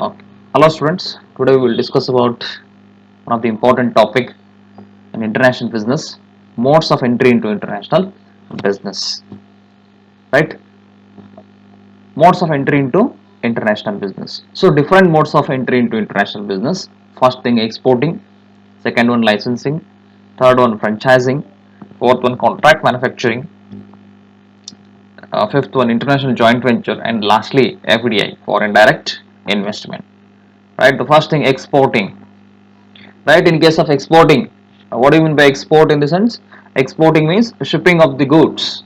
Okay. Hello students, today we will discuss about one of the important topic in international business, modes of entry into international business, right? Modes of entry into international business. So different modes of entry into international business. First thing exporting, second one licensing, third one franchising, fourth one contract manufacturing, fifth one international joint venture, and lastly FDI, foreign direct investment. Right? The first thing exporting. Right, in case of exporting, what do you mean by export? In the sense, exporting means shipping the goods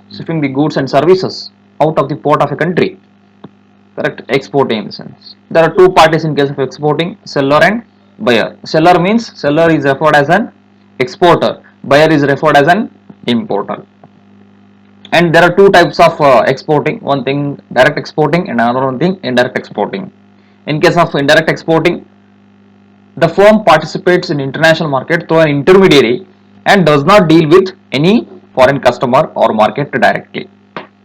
and services out of the port of a country. Correct. Exporting in the sense, there are two parties in case of exporting: seller and buyer. Seller is referred as an exporter, buyer is referred as an importer. And there are two types of exporting: one thing direct exporting and another one thing indirect exporting. In case of indirect exporting, the firm participates in international market through an intermediary and does not deal with any foreign customer or market directly.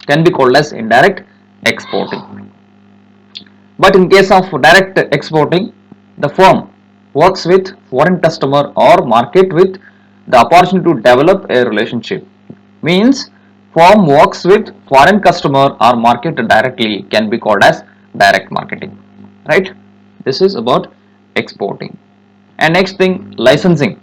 Can be called as indirect exporting. But in case of direct exporting, the firm works with foreign customer or market with the opportunity to develop a relationship. Means firm works with foreign customer or market directly, can be called as direct marketing. Right? This is about exporting. And next thing, licensing.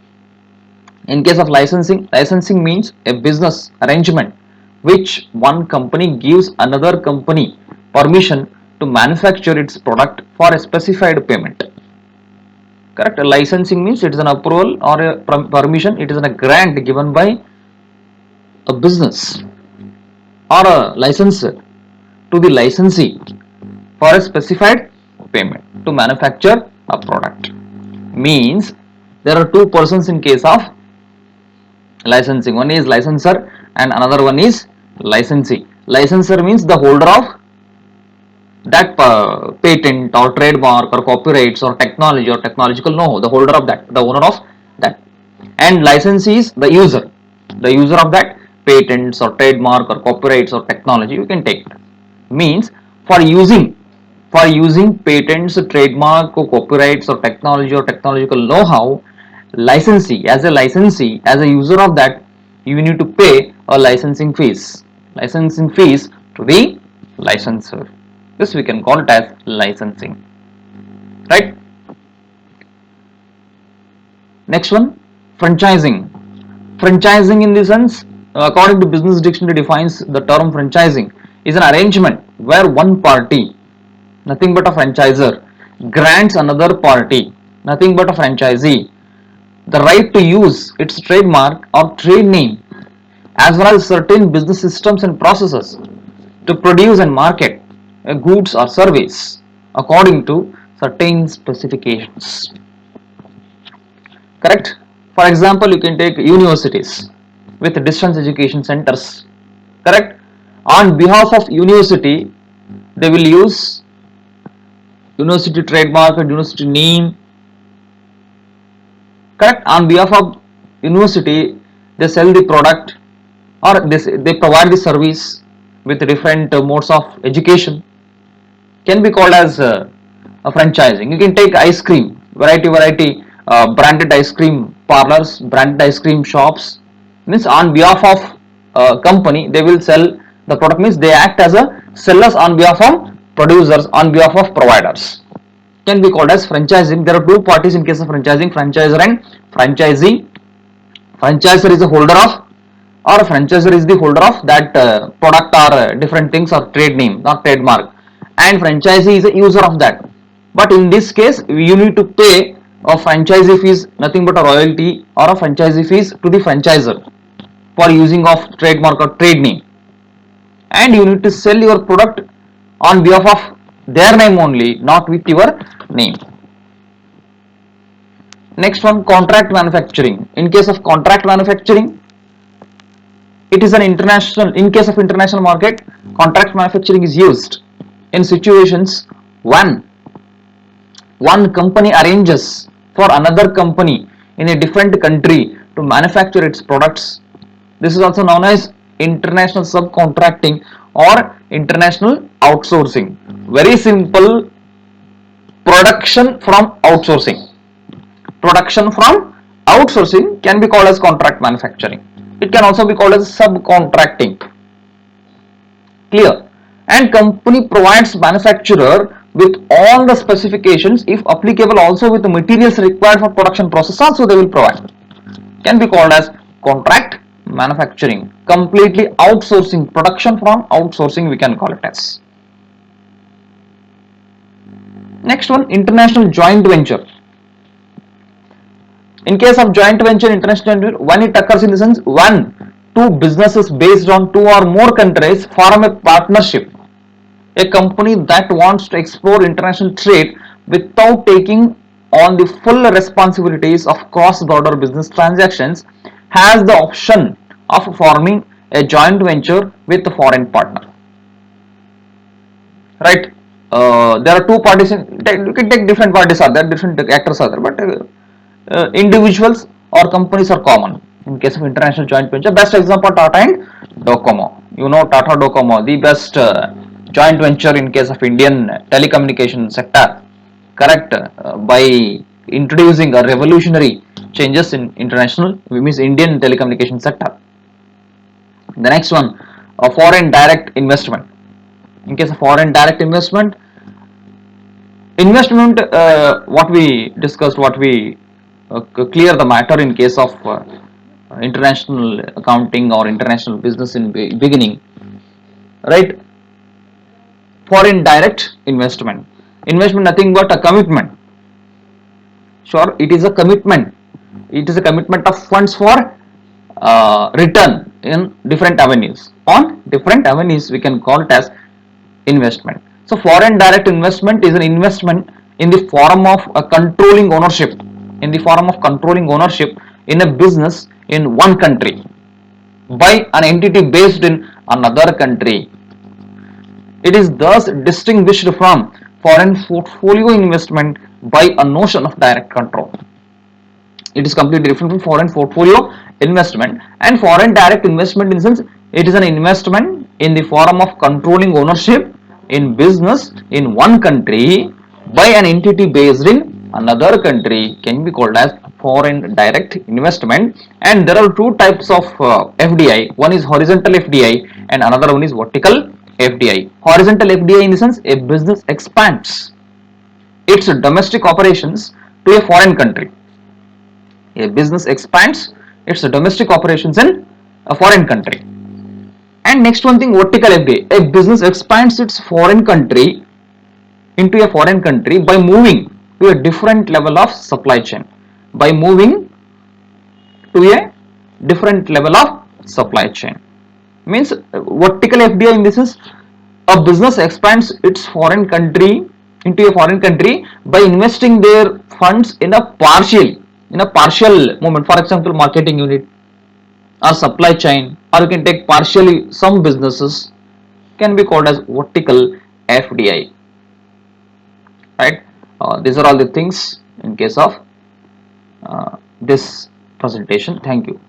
In case of licensing means a business arrangement which one company gives another company permission to manufacture its product for a specified payment. Correct. Licensing means it is an approval or a permission, it is a grant given by a business or a licensor to the licensee for a specified payment to manufacture a product. Means there are two persons in case of licensing. One is licensor and another one is licensee. Licensor means the holder of that patent or trademark or copyrights or technology or technological know-how, the holder of that, the owner of that. And licensee is the user of that patents or trademark or copyrights or technology. You can take it. Means for using patents, trademark or copyrights or technology or technological know-how, licensee as a user of that, you need to pay a licensing fees to the licensor. This we can call it as licensing, right? Next one, franchising in the sense, according to business dictionary defines the term franchising is an arrangement where one party, nothing but a franchisor, grants another party, nothing but a franchisee, the right to use its trademark or trade name as well as certain business systems and processes to produce and market a goods or service according to certain specifications. Correct. For example, you can take universities with distance education centers. Correct. On behalf of university, they will use university trademark and university name. Correct. On behalf of university, they sell the product or they provide the service with different modes of education, can be called as a franchising. You can take ice cream, variety branded ice cream parlors, branded ice cream shops. Means on behalf of company, they will sell the product. Means they act as a sellers on behalf of producers, on behalf of providers. Can be called as franchising. There are two parties in case of franchising: franchisor and franchisee. Franchisor is the holder of, or franchisor is the holder of that product or different things or trade name or trademark, and franchisee is a user of that. But in this case, you need to pay a franchisee fees, nothing but a royalty or a franchisee fees to the franchisor for using of trademark or trade name, and you need to sell your product on behalf of their name only, not with your name. Next one, contract manufacturing. In case of contract manufacturing, it is an international, in case of international market, contract manufacturing is used in situations when one company arranges for another company in a different country to manufacture its products. This is also known as international subcontracting or international outsourcing. Very simple production from outsourcing. Production from outsourcing can be called as contract manufacturing. It can also be called as subcontracting. Clear? And company provides manufacturer with all the specifications, if applicable also with the materials required for production process also they will provide. Can be called as contract manufacturing. Completely outsourcing, production from outsourcing we can call it as. Next one, international joint venture. In case of joint venture, international venture, when it occurs in the sense one, two businesses based on two or more countries form a partnership. A company that wants to explore international trade without taking on the full responsibilities of cross-border business transactions has the option of forming a joint venture with a foreign partner. Right? There are two parties. You can take different parties are there, different actors are there, but individuals or companies are common in case of international joint venture. Best example, Tata and Docomo. You know Tata Docomo, the best joint venture in case of Indian telecommunication sector, correct, by introducing a revolutionary changes in international, means Indian telecommunication sector. The next one, a foreign direct investment. In case of foreign direct investment, what we discussed, what we clear the matter in case of international accounting or international business in beginning, right? Foreign direct investment nothing but a commitment. Sure, it is a commitment. It is a commitment of funds for return in different avenues. On different avenues we can call it as investment. So foreign direct investment is an investment in the form of a controlling ownership, in the form of controlling ownership in a business in one country by an entity based in another country. It is thus distinguished from foreign portfolio investment by a notion of direct control. It is completely different from foreign portfolio investment. And foreign direct investment, in the sense it is an investment in the form of controlling ownership in business in one country by an entity based in another country, can be called as foreign direct investment. And there are two types of FDI. One is horizontal FDI and another one is vertical FDI. Horizontal FDI, in the sense a business expands its domestic operations to a foreign country. A business expands its domestic operations in a foreign country. And next one thing, vertical FDI. A business expands its foreign country into a foreign country by moving to a different level of supply chain. By moving to a different level of supply chain. Means vertical FDI in this is a business expands its foreign country into a foreign country by investing their funds in a partial movement. For example, marketing unit or supply chain, or you can take partially some businesses, can be called as vertical FDI. Right? These are all the things in case of this presentation. Thank you.